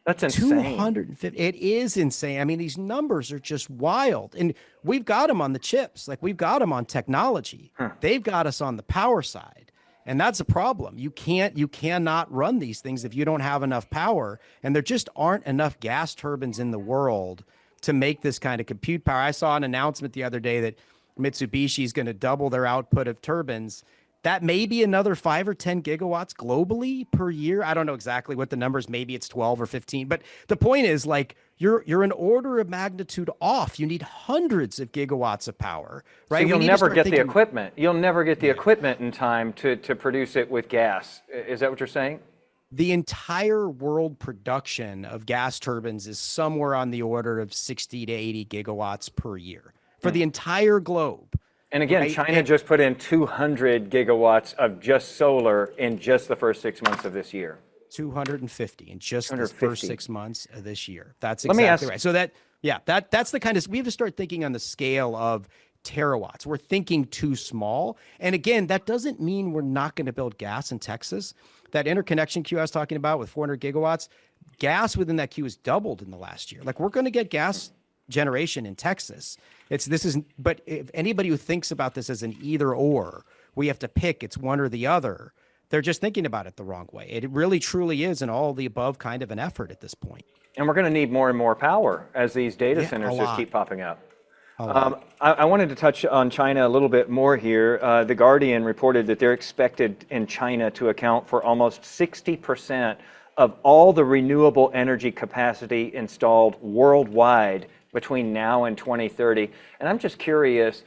that's insane. 250. It is insane. I mean, these numbers are just wild. And we've got them on the chips. Like, we've got them on technology. They've got us on the power side. And that's a problem. You cannot run these things if you don't have enough power. And there just aren't enough gas turbines in the world to make this kind of compute power. I saw an announcement the other day that Mitsubishi is going to double their output of turbines. That may be another 5 or 10 gigawatts globally per year. I don't know exactly what the numbers. Maybe it's 12 or 15. But the point is, like, you're an order of magnitude off. You need hundreds of gigawatts of power, right? So you'll never get the equipment. You'll never get the equipment in time to produce it with gas. Is that what you're saying? The entire world production of gas turbines is somewhere on the order of 60 to 80 gigawatts per year for the entire globe. And again, right? China just put in 200 gigawatts of just solar in just the first 6 months of this year. 250 in just the first 6 months of this year. That's exactly right. So that's the kind of, we have to start thinking on the scale of terawatts. We're thinking too small. And again, that doesn't mean we're not going to build gas in Texas. That interconnection queue I was talking about with 400 gigawatts, gas within that queue has doubled in the last year. Like, we're going to get gas generation in Texas. But if anybody who thinks about this as an either or, we have to pick, it's one or the other, they're just thinking about it the wrong way. It really truly is an all of the above kind of an effort at this point. And we're going to need more and more power as these data centers just keep popping up. I wanted to touch on China a little bit more here. The Guardian reported that they're expected in China to account for almost 60% of all the renewable energy capacity installed worldwide between now and 2030. And I'm just curious,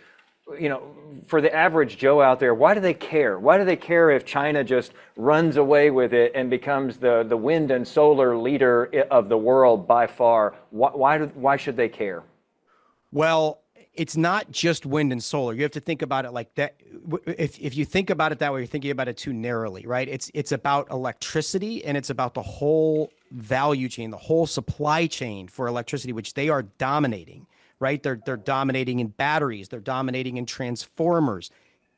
for the average Joe out there, why do they care? Why do they care if China just runs away with it and becomes the wind and solar leader of the world by far? Why should they care? Well, it's not just wind and solar. You have to think about it like that. If you think about it that way, you're thinking about it too narrowly, right? It's about electricity, and it's about the whole value chain, the whole supply chain for electricity, which they are dominating, right? They're dominating in batteries, they're dominating in transformers,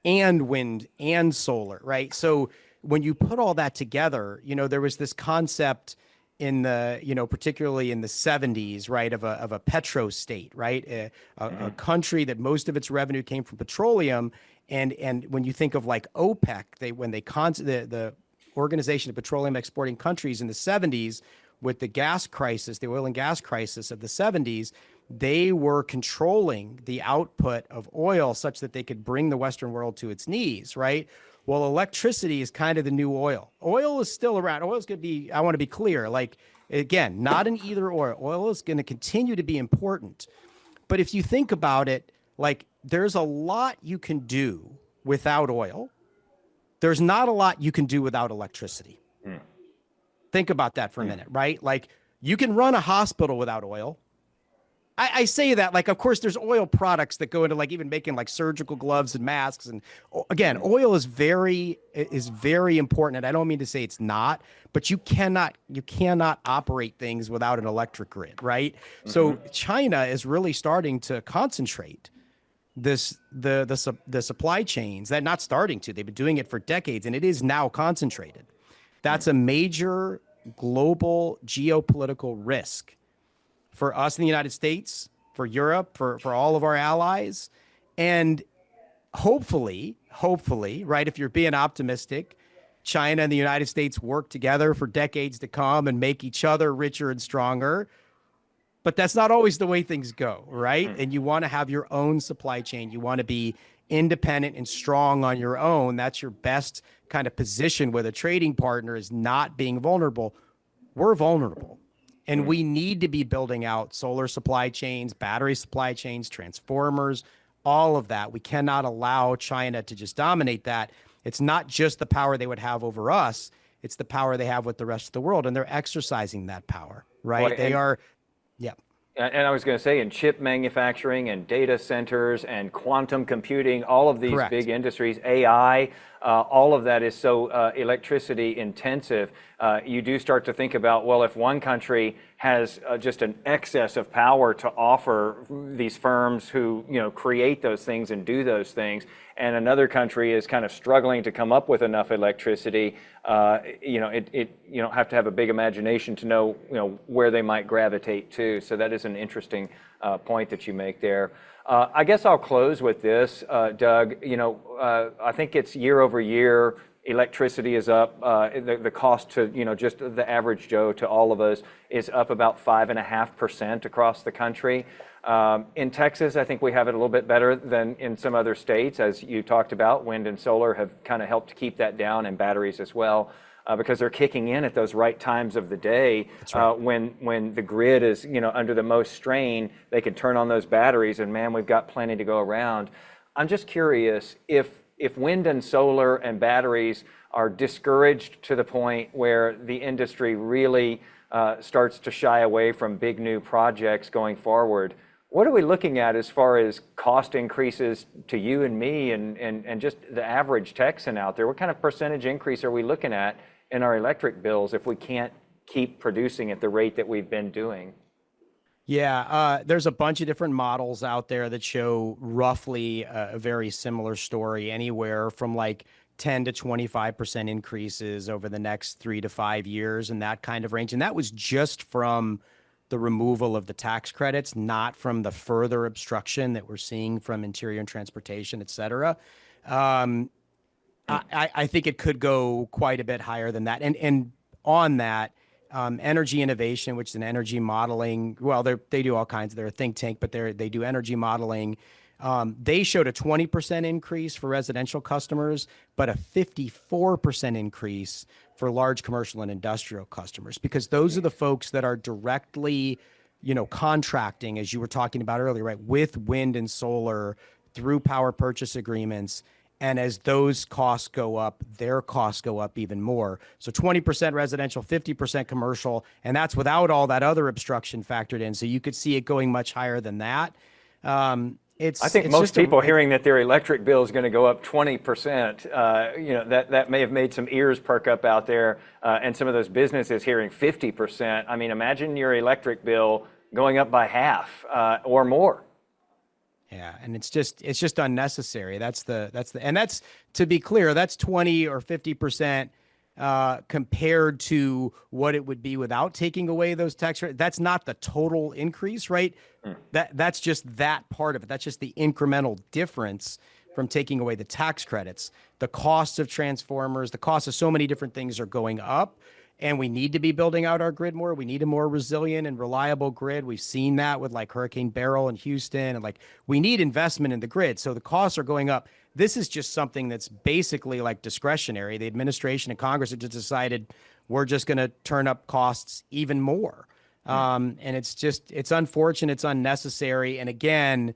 and wind and solar, right? So when you put all that together, there was this concept in the, particularly in the 70s, right, of a petro state, right, a country that most of its revenue came from petroleum, and when you think of like OPEC, the Organization of Petroleum Exporting Countries in the 70s, with the gas crisis, the oil and gas crisis of the 70s, they were controlling the output of oil such that they could bring the Western world to its knees, right? Well, electricity is kind of the new oil. Oil is still around. Oil is going to be, I want to be clear, like, again, not an either or. Oil is going to continue to be important. But if you think about it, like, there's a lot you can do without oil. There's not a lot you can do without electricity. Think about that for a minute, right? Like, you can run a hospital without oil. I say that, like, of course, there's oil products that go into like even making like surgical gloves and masks. And again, oil is very important. And I don't mean to say it's not, but you cannot operate things without an electric grid, right? So China is really starting to concentrate the supply chains. They're not starting to. They've been doing it for decades, and it is now concentrated. That's a major global geopolitical risk for us in the United States, for Europe, for all of our allies. And hopefully, right, if you're being optimistic, China and the United States work together for decades to come and make each other richer and stronger. But that's not always the way things go, right? And you want to have your own supply chain. You want to be independent and strong on your own. That's your best kind of position with a trading partner, is not being vulnerable. We're vulnerable. And we need to be building out solar supply chains, battery supply chains, transformers, all of that. We cannot allow China to just dominate that. It's not just the power they would have over us. It's the power they have with the rest of the world. And they're exercising that power, right? Yeah. And I was going to say, in chip manufacturing and data centers and quantum computing, all of these big industries, AI, all of that is so electricity intensive. You do start to think about, well, if one country has just an excess of power to offer these firms who, create those things and do those things, and another country is kind of struggling to come up with enough electricity, you don't have to have a big imagination to know, where they might gravitate to. So that is an interesting point that you make there. I guess I'll close with this, Doug. I think it's year over year, electricity is up. The cost to, just the average Joe, to all of us, is up about 5.5% across the country. In Texas, I think we have it a little bit better than in some other states. As you talked about, wind and solar have kind of helped keep that down, and batteries as well, because they're kicking in at those right times of the day. That's right. When the grid is, under the most strain, they can turn on those batteries, and man, we've got plenty to go around. I'm just curious if wind and solar and batteries are discouraged to the point where the industry really starts to shy away from big new projects going forward. What are we looking at as far as cost increases to you and me and just the average Texan out there? What kind of percentage increase are we looking at in our electric bills if we can't keep producing at the rate that we've been doing? Yeah, there's a bunch of different models out there that show roughly a very similar story, anywhere from like 10 to 25% increases over the next 3 to 5 years, in that kind of range. And that was just from the removal of the tax credits, not from the further obstruction that we're seeing from interior and transportation, et cetera. I think it could go quite a bit higher than that. And on that, Energy Innovation, which is an energy modeling, well, they do all kinds. They're a think tank, but they do energy modeling. They showed a 20% increase for residential customers, but a 54% increase for large commercial and industrial customers, because those are the folks that are directly, contracting, as you were talking about earlier, right, with wind and solar through power purchase agreements. And as those costs go up, their costs go up even more. So 20% residential, 50% commercial, and that's without all that other obstruction factored in. So you could see it going much higher than that. I think most people hearing that their electric bill is going to go up 20%, that may have made some ears perk up out there, and some of those businesses hearing 50%. I mean, imagine your electric bill going up by half or more. Yeah, and it's just unnecessary. That's to be clear, that's 20 or 50% compared to what it would be without taking away those tax rates. That's not the total increase, right? That's just that part of it. That's just the incremental difference from taking away the tax credits. The costs of transformers, the cost of so many different things are going up. And we need to be building out our grid more. We need a more resilient and reliable grid. We've seen that with like Hurricane Beryl in Houston. And like, we need investment in the grid. So the costs are going up. This is just something that's basically like discretionary. The administration and Congress have just decided we're just going to turn up costs even more. And it's unfortunate. It's unnecessary. And again,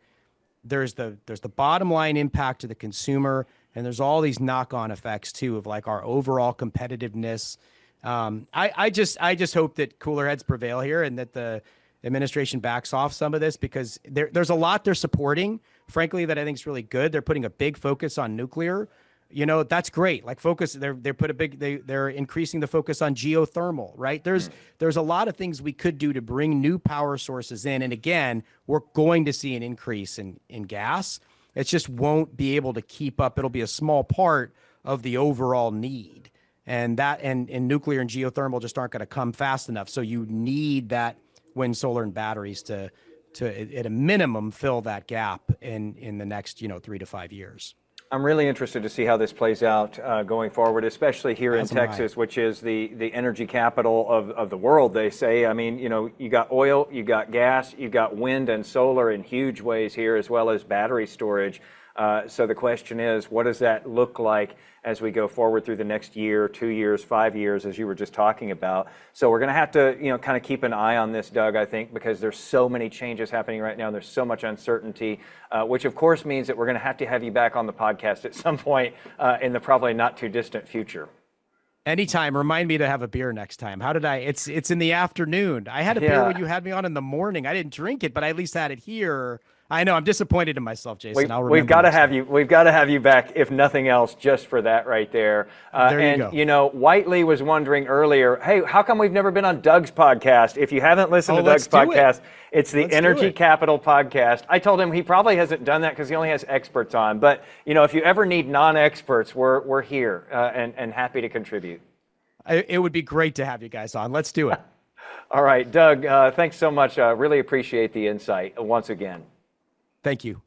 there's the bottom line impact to the consumer. And there's all these knock-on effects too of like our overall competitiveness. I just hope that cooler heads prevail here and that the administration backs off some of this, because there's a lot they're supporting, frankly, that I think is really good. They're putting a big focus on nuclear. That's great. Like they're increasing the focus on geothermal, right? There's a lot of things we could do to bring new power sources in. And again, we're going to see an increase in gas. It just won't be able to keep up. It'll be a small part of the overall need. And nuclear and geothermal just aren't going to come fast enough. So you need that wind, solar, and batteries to at a minimum fill that gap in the next 3 to 5 years. I'm really interested to see how this plays out going forward, especially here in Texas, which is the energy capital of the world, they say. I mean, you got oil, you got gas, you got wind and solar in huge ways here, as well as battery storage. So the question is, what does that look like as we go forward through the next year, 2 years, 5 years, as you were just talking about? So we're going to have to, kind of keep an eye on this, Doug, I think, because there's so many changes happening right now. And there's so much uncertainty, which of course means that we're going to have you back on the podcast at some point in the probably not too distant future. Anytime. Remind me to have a beer next time. It's in the afternoon. I had a beer when you had me on in the morning. I didn't drink it, but I at least had it here. I know. I'm disappointed in myself, Jason. We've got to have you. We've got to have you back, if nothing else, just for that right there. There you go. Whiteley was wondering earlier, hey, how come we've never been on Doug's podcast? If you haven't listened to Doug's podcast, it's the Energy Capital podcast. I told him he probably hasn't done that because he only has experts on. But if you ever need non-experts, we're here and happy to contribute. It would be great to have you guys on. Let's do it. All right, Doug. Thanks so much. Really appreciate the insight once again. Thank you.